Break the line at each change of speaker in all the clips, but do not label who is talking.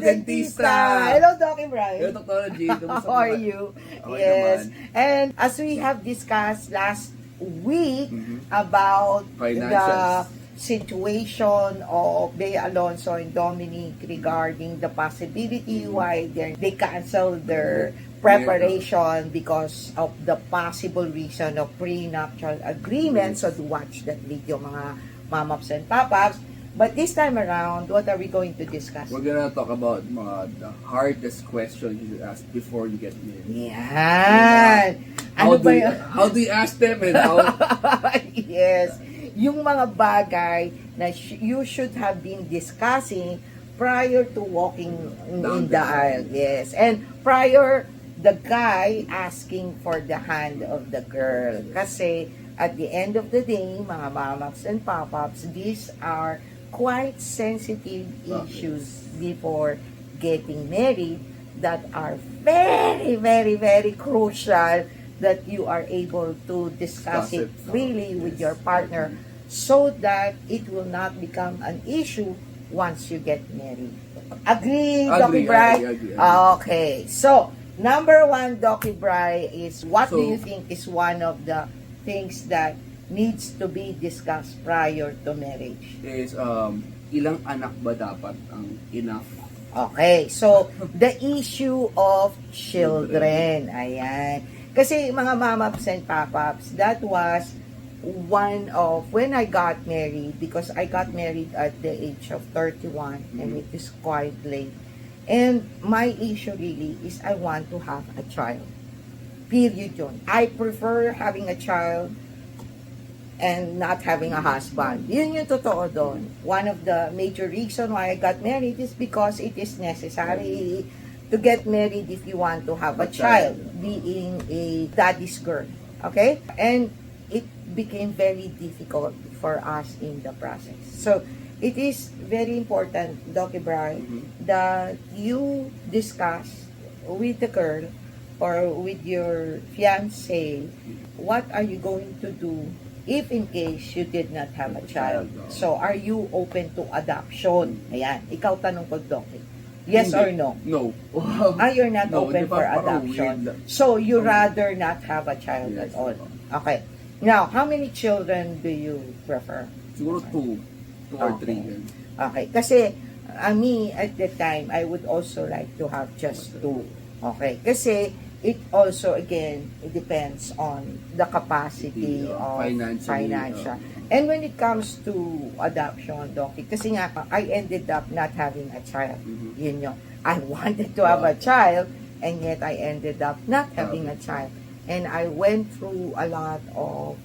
Dentista!
Hello, Dokie Brian.
Hello, Dr. G.
How are you?
Okay
Yes.
naman.
And as we have discussed last week
Mhm.
about the
Financials.
situation of Alonzo and Dominic regarding the possibility why they canceled their preparation because of the possible reason of prenuptial agreement. So do watch that video, mga mamaps and papaps. But this time around, what are we going to discuss?
We're gonna talk about the hardest question you should ask before you get married.
Yan! Ano ba yun?
How do you ask them and how...
Yes. Yung mga bagay na you should have been discussing prior to walking in the aisle. Yes. And prior the guy asking for the hand of the girl. Kasi at the end of the day, mga mamaps and papaps, these are quite sensitive issues before getting married that are very, very, very crucial that you are able to discuss it freely with your partner so that it will not become an issue once you get married. Agree, Dokie Bry?
Agree.
Okay. So, number one, Dokie Bry, is what do you think is one of the things that needs to be discussed prior to marriage?
Is, ilang anak ba dapat ang enough?
Okay, so the issue of children. Ayan. Kasi mga mamaps and papaps, that was one of, when I got married, because I got married at the age of 31, and it is quite late. And my issue really is I want to have a child. Period yun. I prefer having a child and not having a husband. Yun yung totoo doon. One of the major reason why I got married is because it is necessary to get married if you want to have a child, being a daddy's girl. Okay? And it became very difficult for us in the process. So, it is very important, Dokie Brian, that you discuss with the girl or with your fiancé, what are you going to do if in case you did not have a child? So, are you open to adoption? Ayan, ikaw tanong ko, Dokie. Yes or no?
No.
You're not
No,
open for
parang
adoption.
weird.
So, you rather not have a child
Yes.
at all. Okay. Now, how many children do you prefer?
Siguro two or three.
Okay. Kasi, me, at the time, I would also like to have just two. Okay. Kasi, it also, again, it depends on the capacity of financial. And when it comes to adoption, Dokie, kasi nga, I ended up not having a child. Yun yung, I wanted to have a child, and yet I ended up not having a child. And I went through a lot of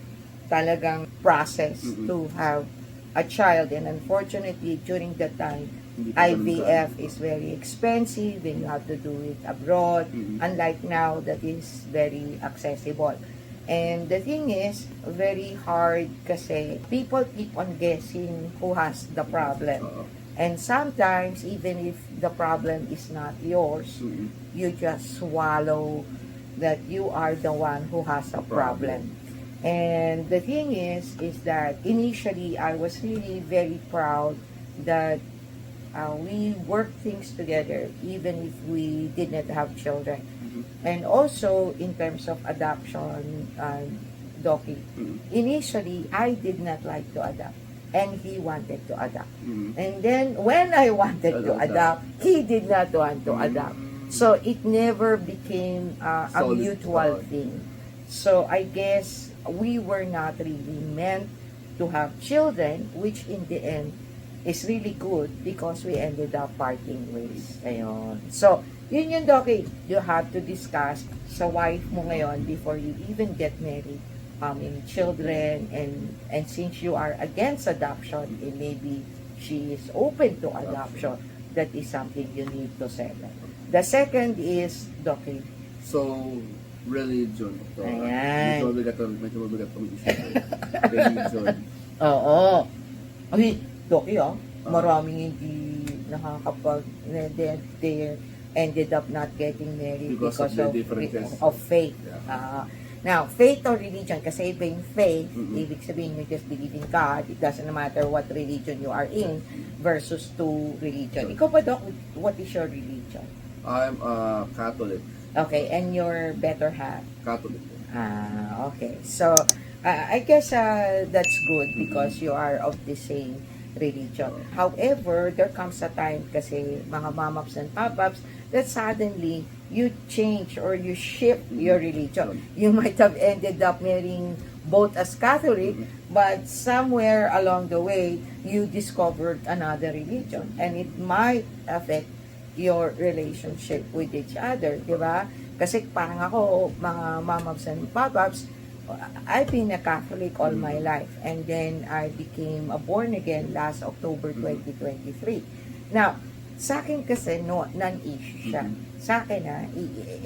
talagang process to have a child. And unfortunately, during that time, IVF is very expensive and you have to do it abroad. Unlike now, that is very accessible. And the thing is, very hard kasi people keep on guessing who has the problem. And sometimes, even if the problem is not yours, you just swallow that you are the one who has a problem. And the thing is that initially I was really very proud that we worked things together even if we did not have children. And also in terms of adoption, Dokie, initially I did not like to adopt and he wanted to adopt. And then when I wanted to adopt, he did not want to adopt. So it never became a mutual thing. So I guess we were not really meant to have children, which in the end is really good because we ended up parting ways. Ayun. So, yun yung, Dokie, you have to discuss sa wife mo ngayon before you even get married, in children, and since you are against adoption, and maybe she is open to adoption, that is something you need to settle. The second is, Dokie.
So, religion. So,
Ayan.
medyo mabigat tong issue. Religion.
Oo. Ay, Dokie, maraming hindi they ended up not getting married because
of the differences
of faith.
Yeah.
Now, faith or religion, kasi iba yung faith,
Mhm.
ibig sabihin you just believe in God, it doesn't matter what religion you are in, versus to religion. Ikaw ba, Doc, what is your religion?
I'm a Catholic.
Okay, and your better half?
Catholic.
Okay. So, I guess that's good because you are of the same religion. However, there comes a time kasi mga mamaps and papaps that suddenly you change or you shift your religion. You might have ended up marrying both as Catholic, but somewhere along the way, you discovered another religion. And it might affect your relationship with each other, di ba? Kasi parang ako, mga mamaps and papaps, I've been a Catholic all my life, and then I became a born again last October 2023. Now, sa akin kasi non-issue siya. Sa akin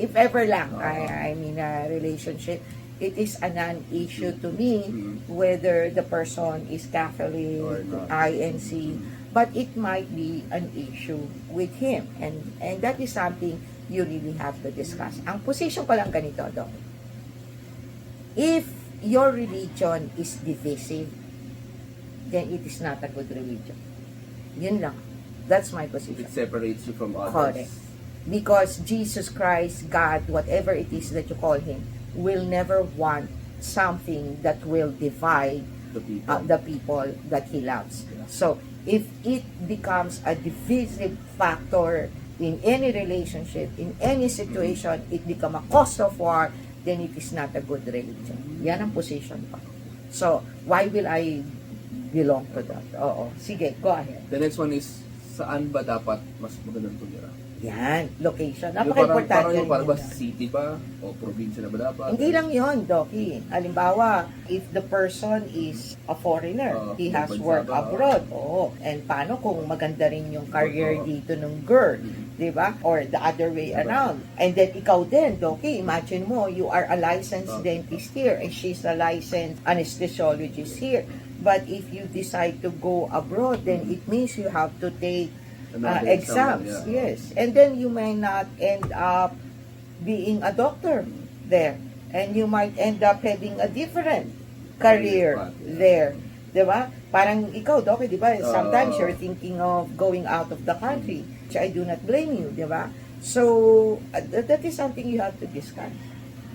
if ever lang I'm in a relationship, it is a non-issue to me whether the person is Catholic, INC, but it might be an issue with him, and that is something you really have to discuss. Ang position pa lang ganito, Doc. If your religion is divisive, then it is not a good religion. Yun lang. That's my position.
It separates you from others.
Correct. Because Jesus Christ, God, whatever it is that you call Him, will never want something that will divide the people that He loves.
Yeah.
So, if it becomes a divisive factor in any relationship, in any situation, it become a cause of war, then it is not a good religion. Yan ang position ko. So, why will I belong to that? Oo. Sige, go ahead.
The next one is, saan ba dapat mas magandang tumira?
Yan, location.
Parang
Napaka-importante.
yung ba city ba? O probinsya na ba dapat?
Hindi lang yon, Dokie. Halimbawa, if the person is a foreigner, he has work abroad. Oo. And paano kung maganda rin yung career dito ng girl? Diba? Or the other way around. And then ikaw din, Dokie, imagine mo, you are a licensed dentist here and she's a licensed anesthesiologist here. But if you decide to go abroad, then it means you have to take exams. Yes. And then you may not end up being a doctor there. And you might end up having a different career there. Diba? Parang ikaw, Dokie, diba? Sometimes you're thinking of going out of the country. Which I do not blame you, diba? So, that is something you have to discuss.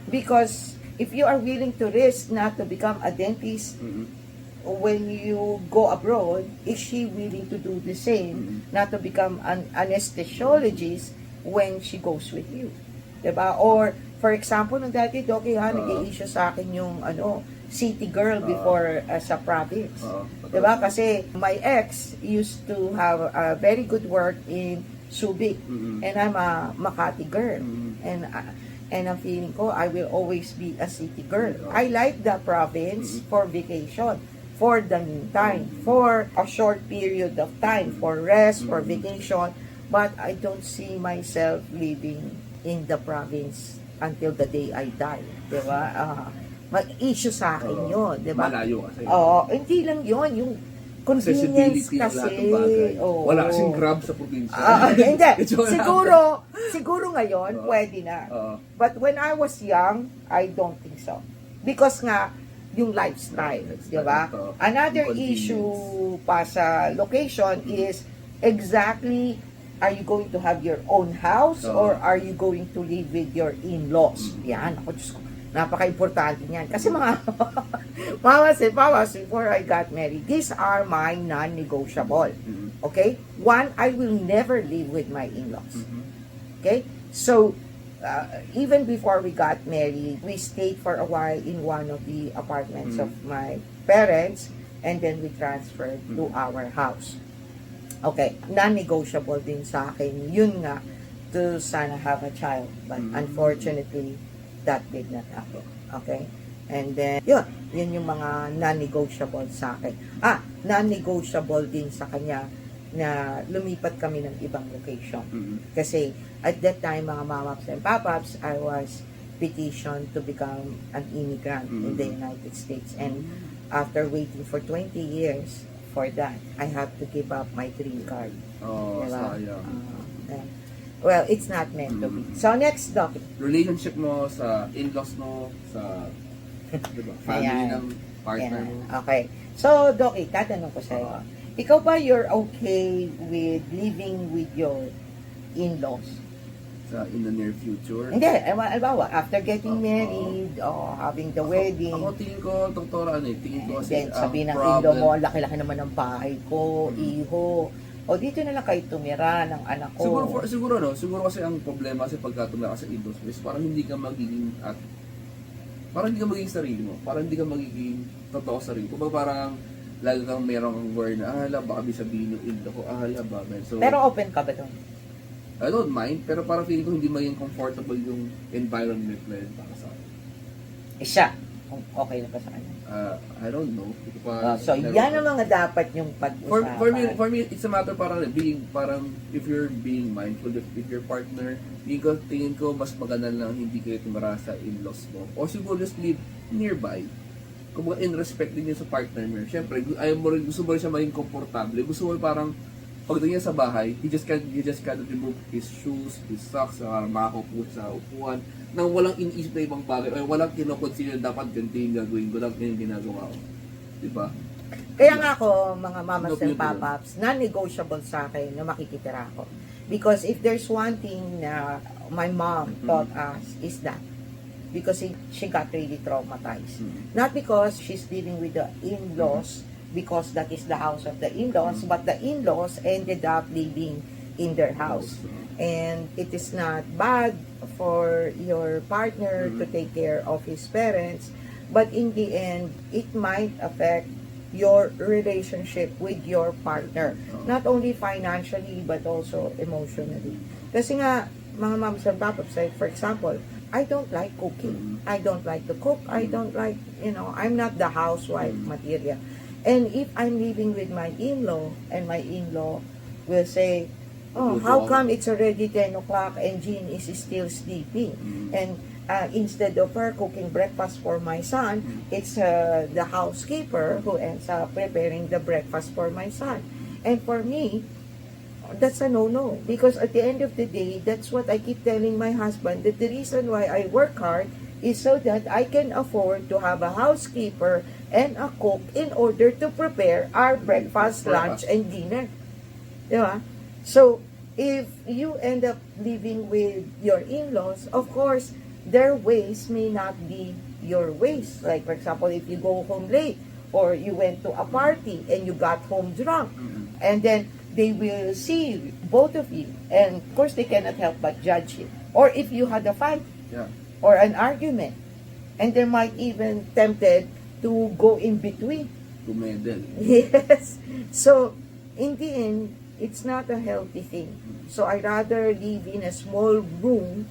Because if you are willing to risk not to become a dentist, when you go abroad, is she willing to do the same, not to become an anesthesiologist when she goes with you? Diba? Or, for example, nung dati, Dokie, nag-i-issue sa akin yung, city girl before sa province. Diba? Kasi my ex used to have a very good work in Subic. And I'm a Makati girl. And ang feeling ko, I will always be a city girl. I like the province for vacation, for the meantime, for a short period of time, for rest, for vacation. But I don't see myself living in the province until the day I die. Diba? Mag-issue sa akin yun, di ba?
Malayo kasi.
Hindi lang yun, yung convenience kasi.
Wala kasing Grab sa probinsya.
Hindi. siguro ngayon, pwede na. But when I was young, I don't think so. Because nga, yung lifestyle, di ba? Another issue pa sa location is exactly, are you going to have your own house or are you going to live with your in-laws? Yan, ako Diyos ko. Napaka-importante niyan. Kasi mga mamas and papas, before I got married, these are my non-negotiable. Okay? One, I will never live with my in-laws. Okay? So, even before we got married, we stayed for a while in one of the apartments of my parents, and then we transferred to our house. Okay, non-negotiable din sa akin. Yun nga, to sana have a child. But unfortunately, that did not happen. Okay? And then, yun yung mga non-negotiable sa akin. Non-negotiable din sa kanya na lumipat kami ng ibang location. Kasi, at that time, mga mamaps and papaps, I was petitioned to become an immigrant in the United States. And after waiting for 20 years for that, I have to give up my green card.
Sayang.
well, it's not meant to be. So, next, Dokie.
Relationship mo sa in-laws mo, sa diba, family
Ayan.
ng partner
Ayan.
mo.
Okay. So, Dokie, tatanong ko sa'yo. Ikaw ba you're okay with living with your in-laws?
Sa in the near future.
Hindi, albawa, after getting
Oo.
married or having the wedding,
Ako tingin ko, doktora, tingin ko kasi
then sabi ng
problem,
indo mo, laki-laki naman ng bahay ko,
Mm.
iho. O dito na lang kayo tumira ng anak ko.
siguro kasi ang problema kasi pagka tumira ka sa in-laws is parang hindi ka magiging sarili mo. Parang hindi ka magiging totoo sa sarili. Kumbaga parang lagi kang merong word na, baka sabihin yung in-law ko, ba? So,
Pero open ka ba doon?
I don't mind, pero parang feeling ko hindi maging comfortable yung environment na yun para sa akin.
Siya, kung okay na ba sa kanya?
I don't know. Hindi ko pa-
So,
never-
yan ang mga dapat yung pag-usapan.
For me, it's a matter parang if you're being mindful with your partner, tingin ko mas maganda lang hindi kayo tumira sa in-laws mo. O siguro just live nearby. Kung in respect din yun sa partner mo. Siyempre, gusto mo rin siya maging komportable. Gusto mo parang pagdating niya sa bahay, he just can't remove his shoes, his socks, makakaupo sa upuan, nang walang iniisip na ibang bagay, o walang kinoconsider dapat ganito yung gagawin ko, dapat yung ginagawa ko. Diba?
Kaya nga ako, mga mamas and
Ano,
papaps, non-negotiable sa akin na makikitira ako. Because if there's one thing na my mom taught us is that because she got really traumatized. Not because she's living with the in-laws, because that is the house of the in-laws, but the in-laws ended up living in their house. And it is not bad for your partner to take care of his parents, but in the end, it might affect your relationship with your partner. Not only financially, but also emotionally. Kasi nga, mga moms and papas, like for example, I don't like cooking. I don't like to cook. I don't like, I'm not the housewife material. And if I'm living with my in-law, and my in-law will say, oh, how come it's already 10 o'clock and Jean is still sleeping? And instead of her cooking breakfast for my son, it's the housekeeper who ends up preparing the breakfast for my son. And for me, that's a no-no. Because at the end of the day, that's what I keep telling my husband, that the reason why I work hard is so that I can afford to have a housekeeper and a cook in order to prepare our breakfast, lunch, and dinner. Diba? So, if you end up living with your in-laws, of course, their ways may not be your ways. Like, for example, if you go home late, or you went to a party and you got home drunk, and then they will see both of you, and of course, they cannot help but judge you. Or if you had a fight, or an argument, and they might even tempted to go in between.
To meddle.
Yes. So, in the end, it's not a healthy thing. So, I rather live in a small room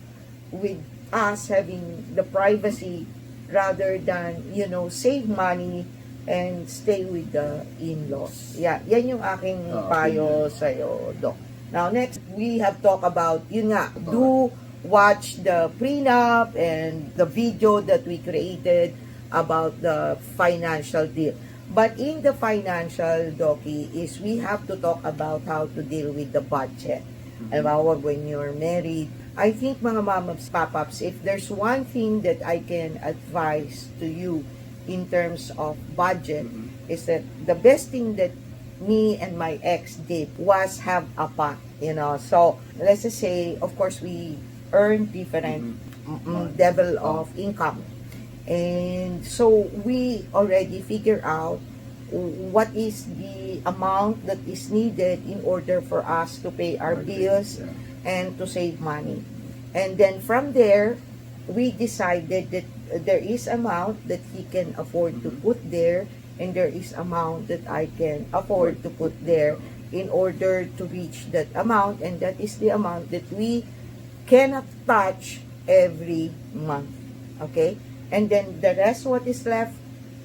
with us having the privacy rather than, save money and stay with the in-laws. Yeah, yan yung aking payo sa'yo, Doc. Now, next, we have talked about, do watch the prenup and the video that we created about the financial deal. But in the financial, Dokie, is we have to talk about how to deal with the budget. Alam when you're married, I think mga mamas, papaps, if there's one thing that I can advise to you in terms of budget, is that the best thing that me and my ex did was have a pot, So, let's just say, of course, we earn different level of income. And so we already figure out what is the amount that is needed in order for us to pay our bills and to save money. And then from there, we decided that there is amount that he can afford to put there, and there is amount that I can afford to put there in order to reach that amount, and that is the amount that we cannot touch every month. Okay? And then the rest, what is left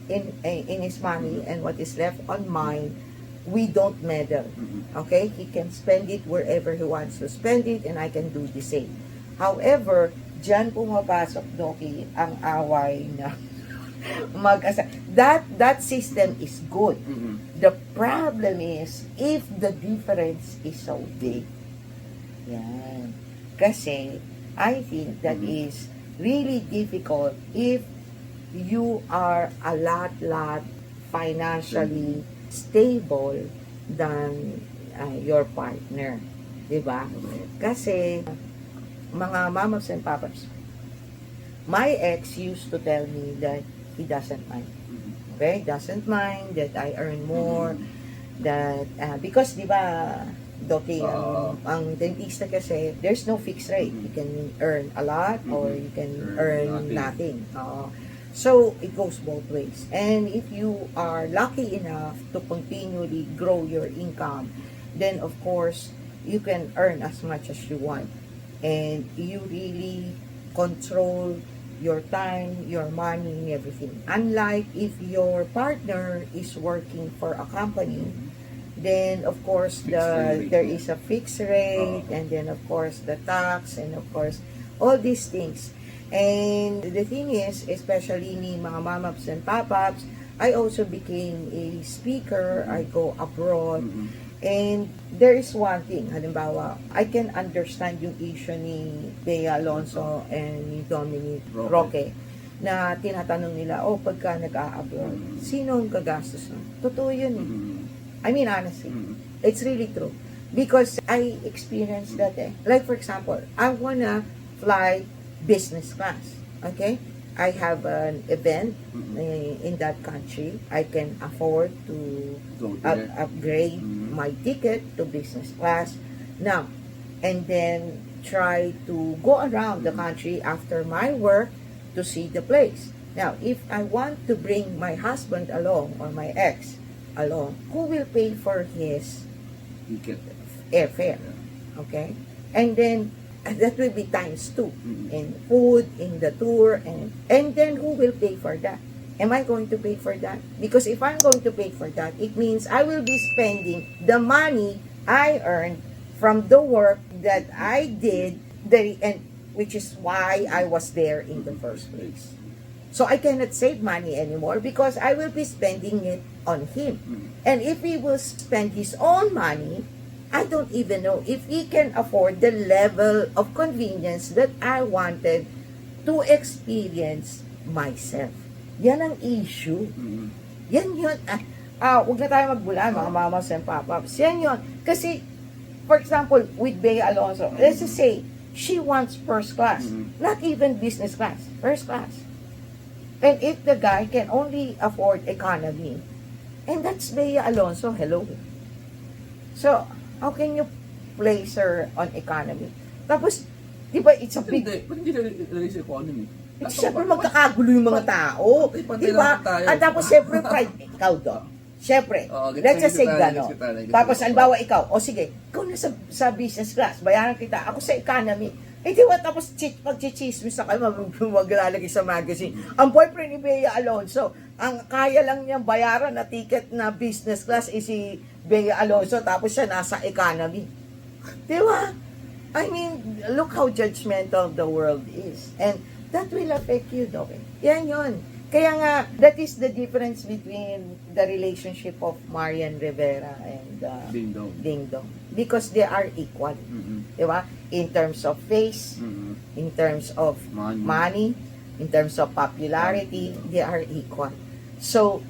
in his money and what is left on mine, we don't meddle. Okay? He can spend it wherever he wants to spend it, and I can do the same. However, dyan pumapasok, Dokie, ang away na mag-asa. That system is good. The problem is if the difference is so big. Yan. Kasi, I think that is really difficult if you are a lot financially stable than your partner. Diba? Kasi, mga mamas and papas, my ex used to tell me that he doesn't mind. Okay? Doesn't mind that I earn more, that, because, diba, Dokie, ang dentista kasi, there's no fixed rate. You can earn a lot or you can earn nothing. So, it goes both ways. And if you are lucky enough to continually grow your income, then of course, you can earn as much as you want. And you really control your time, your money, and everything. Unlike if your partner is working for a company, then of course there is a fixed rate, and then of course the tax, and of course all these things. And the thing is, especially ni mga mamaps and papaps, I also became a speaker. I go abroad, and there is one thing, halimbawa, I can understand yung issue ni Alonzo and ni Dominic, Roque, na tinatanong nila, pagka nag-a-abroad, sino ang gagastos nun? Totoo yun eh. I mean, honestly, it's really true. Because I experienced that eh. Like, for example, I wanna fly business class. Okay? I have an event in that country. I can afford to upgrade my ticket to business class. Now, and then try to go around the country after my work to see the place. Now, if I want to bring my husband along or my ex along, who will pay for his airfare? Okay? And then, that will be times 2 in food, in the tour, and then who will pay for that? Am I going to pay for that? Because if I'm going to pay for that, it means I will be spending the money I earned from the work that I did, and which is why I was there in the first place. So I cannot save money anymore because I will be spending it on him. And if he will spend his own money, I don't even know if he can afford the level of convenience that I wanted to experience myself. Yan ang issue. Yan yun. Huwag na tayo magbula, mga mamas and papaps. Yan yun. Kasi, for example, with Bea Alonzo, let's just say, she wants first class. Not even business class. First class. And if the guy can only afford economy, and that's Bea Alonzo, hello. So, how can you place her on economy? Tapos, di ba, it's a big...
Hindi na sa economy.
Siyempre, magkakagulo yung mga tao. Di ba? At tapos, siyempre, private. Ikaw, Doc. Siyempre, let's just say gano'n. Tapos, albawa ikaw, sige, ikaw na sa business class, bayaran kita, ako sa economy. Di ba, tapos pag-chichismis na kayo, maglalagay sa magazine. Ang boyfriend ni Bea Alonzo, ang kaya lang niyang bayaran na ticket na business class is si Bea Alonzo, tapos siya nasa economy. Di ba? I mean, look how judgmental the world is. And that will affect you, Dokie. Yan yun. Kaya nga, that is the difference between the relationship of Marian Rivera and Ding Dong. Because they are equal. Di ba? In terms of face, in terms of money, in terms of popularity, they are equal. So,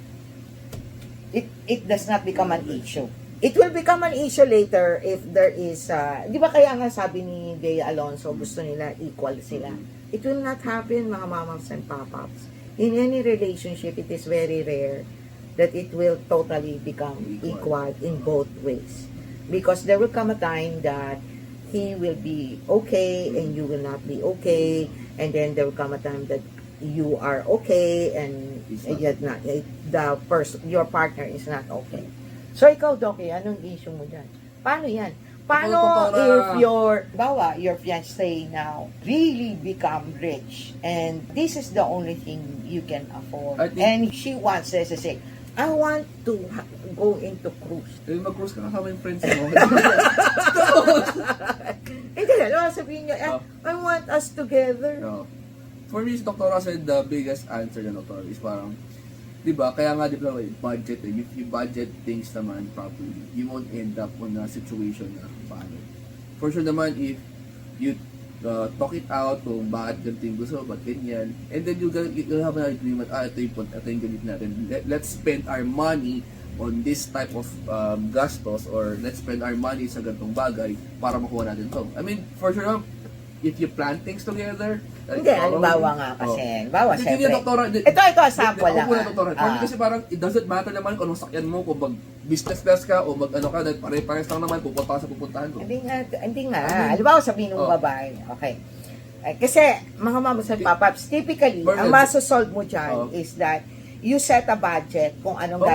it does not become an issue. It will become an issue later if there is, di ba kaya nga sabi ni Bea Alonzo, gusto nila equal sila. It will not happen, mga mamas and papaps. In any relationship, it is very rare that it will totally become equal in both ways. Because there will come a time that he will be okay and you will not be okay, and then there will come a time that you are okay and yet not, your partner is not okay. So ikaw, Dokie, anong issue mo dyan? Paano yan? Paano if your fiancé now really become rich and this is the only thing you can afford, and she wants to say, I want to go into cruise.
Mag-cruise ka kasama yung friends mo.
Hindi na, sabihin niya, I want us together.
For me, Dr. Russell, the biggest answer na Dr. is parang, diba, kaya nga di ba budget if you budget things naman properly, you won't end up on a situation na paano. For sure naman, if you talk it out kung bakit ganito yung gusto, ba't ganyan. And then you'll have an agreement, ito yung ganit natin. Let's spend our money on this type of gastos, or let's spend our money sa ganitong bagay para makuha natin to. I mean, for sure, if you plan things together,
hindi, halimbawa nga kasi. Bawa, syempre. Ito, sample lang.
Kasi parang, it doesn't matter naman kung anong sakyan mo, kung mag-business class ka, o mag-ano ka, pare-pares lang naman, pupunta ka sa pupuntahan ko.
Hindi nga. Halimbawa, sabihin ng babae, okay. Kasi, mga mamas and papaps, typically, ang masosolve mo dyan is that you set a budget kung anong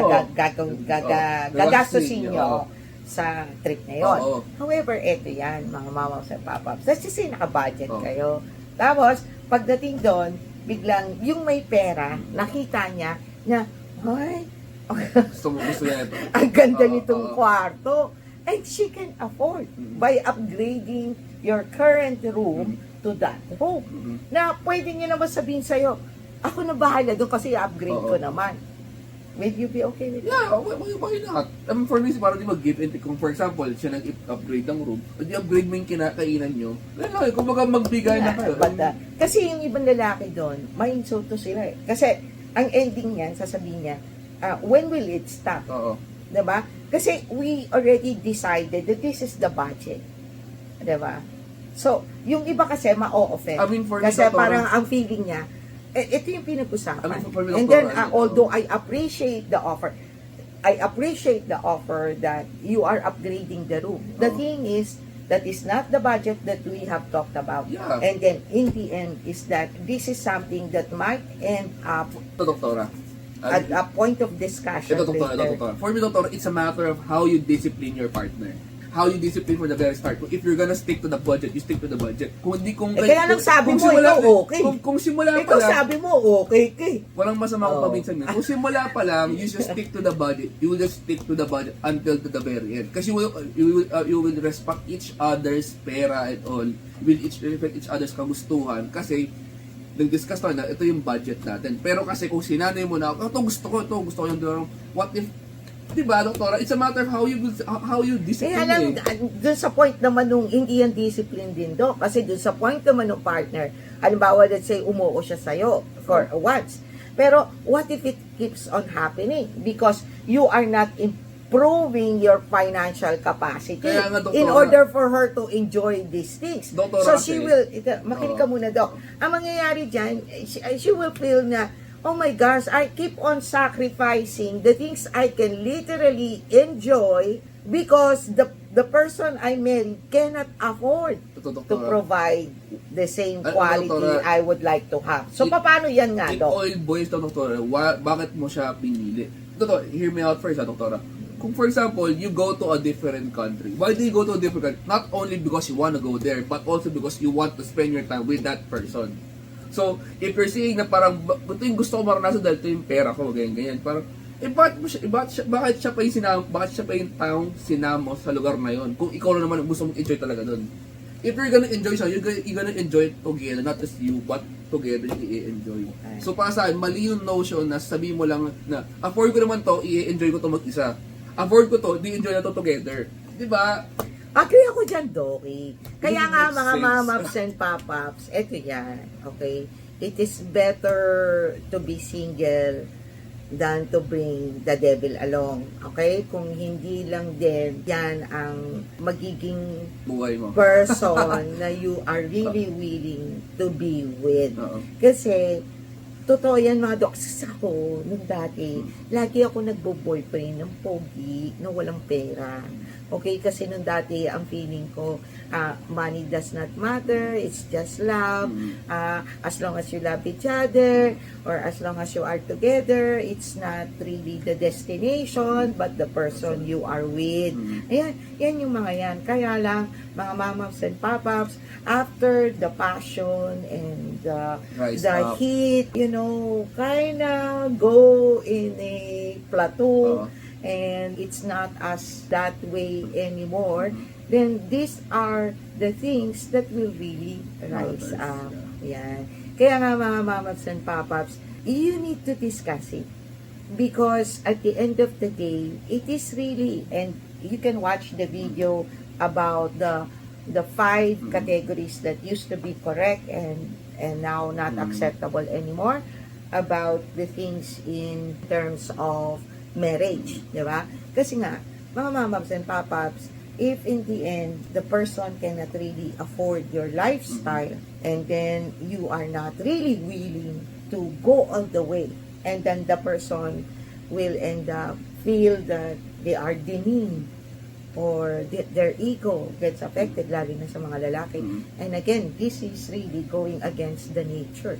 gagastusin nyo sa trip na yun. However, eto yan, mga mamas and papaps. Let's just say, naka-budget kayo. Tapos, pagdating doon, biglang, yung may pera, nakita niya na, ay,
gusto niya ito.
Ang ganda nitong kwarto. And she can afford by upgrading your current room to that room. Na pwede niya naman sabihin sa'yo, ako na bahala doon kasi i-upgrade ko naman. Will you be okay with that?
Yeah, why not? I mean, for me, parang di mag-give and take. Kung for example, siya nag-upgrade ng room, di-upgrade mo yung kinakainan nyo, gano'n, kung baga magbigay na kayo.
Kasi yung ibang lalaki doon, may insulto sila eh. Kasi, ang ending niyan, sasabihin niya, when will it stop? Diba? Kasi we already decided that this is the budget. Diba? So, yung iba kasi ma-o-offend.
I mean, for
kasi parang ang feeling niya, ito yung pinag-usapan. And then, although I appreciate the offer that you are upgrading the room. The thing is, that is not the budget that we have talked about.
Yeah.
And then, in the end, is that this is something that might end up
Doktora,
at a point of discussion later.
For me, Doktora, it's a matter of how you discipline your partner. How you discipline for the very start. If you're gonna stick to the budget, you stick to the budget.
Kaya lang sabi mo, ikaw okay.
Kung simula pa
ikaw
lang,
sabi mo, okay.
walang masama kung paminsan yun. Kung simula pa lang, you just stick to the budget. You will just stick to the budget until to the very end. Kasi you will respect each other's pera and all. You will respect each other's kagustuhan. Kasi, nag-discuss tayo na ito yung budget natin. Pero kasi kung sinanay mo na, ito gusto ko yung what if, diba, Doktora? It's a matter of how you discipline.
Alam, dun sa point naman nung hindi yan discipline din, Dok. Kasi dun sa point naman nung partner, halimbawa, let's say, umuo siya sa'yo for once. Pero, what if it keeps on happening? Because you are not improving your financial capacity
Kaya nga, Doktora,
in order for her to enjoy these things.
Doktora,
so, she will, makinig ka muna, Dok. Ang mangyayari dyan, she will feel na, oh my gosh, I keep on sacrificing the things I can literally enjoy because the person I married cannot afford to provide the same quality I would like to have. So, paano yan nga, Dok?
It all boils down, Doktora, bakit mo siya pinili? Doktora, hear me out first, Doktora. Kung for example, you go to a different country. Why do you go to a different country? Not only because you want to go there, but also because you want to spend your time with that person. So, if you're saying na parang, ito yung gusto ko maranasan dahil ito yung pera ko, ganyan, parang, bakit siya pa yung taong sinamo sa lugar na yon? Kung ikaw na naman gusto mong enjoy talaga doon. If you're gonna enjoy siya, you're gonna enjoy it together, not just you, but together i-enjoy. So, para sa akin, mali yung notion na sabihin mo lang na, afford ko naman to, i-enjoy ko to mag-isa. Afford ko to, di-enjoy na to together. Diba?
Agree ako dyan, Dokie. Kaya nga mga mamaps and papaps, eto yan, okay? It is better to be single than to bring the devil along, okay? Kung hindi lang din, yan ang magiging
buhay mo.
Person na you are really willing to be with. Kasi, totoo yan mga docs. Ako, nung dati, lagi ako nagbo-boyfriend ng pogi na walang pera. Okay, kasi nung dati, ang feeling ko, money does not matter, it's just love. As long as you love each other, or as long as you are together, it's not really the destination, but the person you are with. Ayan, yan yung mga yan. Kaya lang, mga mamaps and papaps, after the passion and the heat, you know, kinda go in a plateau, and it's not as that way anymore, then these are the things that will really rise up. Yan. Kaya nga mga mamaps and papaps, you need to discuss it. Because at the end of the day, it is really, and you can watch the video about the the 5 categories that used to be correct and now not acceptable anymore about the things in terms of marriage, di ba? Kasi nga, mga mamams and papaps, if in the end, the person cannot really afford your lifestyle, and then you are not really willing to go all the way, and then the person will end up feel that they are demeaned or their ego gets affected, lalo na sa mga lalaki. And again, this is really going against the nature.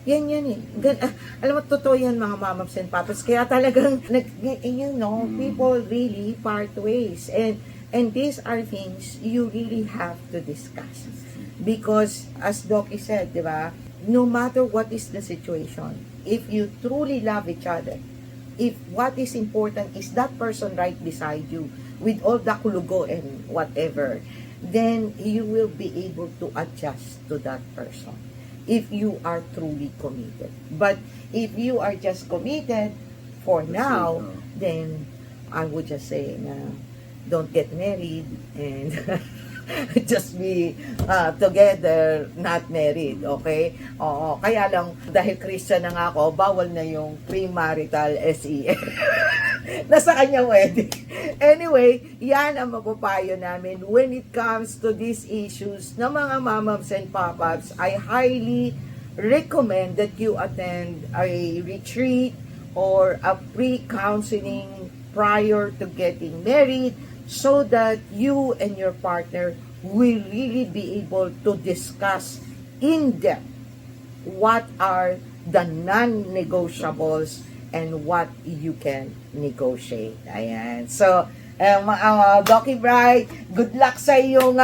Yan eh. Alam mo, totoo yan mga mamams and papas. Kaya talagang, people really part ways. And these are things you really have to discuss. Because, as Dokie said, di ba, no matter what is the situation, if you truly love each other, if what is important is that person right beside you, with all the kulugo and whatever, then you will be able to adjust to that person if you are truly committed. But if you are just committed for now, then I would just say na don't get married and just be together, not married, okay? Oo, kaya lang, dahil Christian na nga ako, bawal na yung premarital SEL. Nasa kanyang wedding. Anyway, yan ang mapapayo namin when it comes to these issues na mga mamams and papaps. I highly recommend that you attend a retreat or a pre-counseling prior to getting married, so that you and your partner will really be able to discuss in depth what are the non-negotiables and what you can negotiate. Ayan. So, Dokie Bride, good luck sa iyong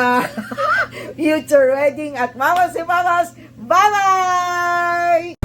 future wedding at mamas and mamas. Bye-bye!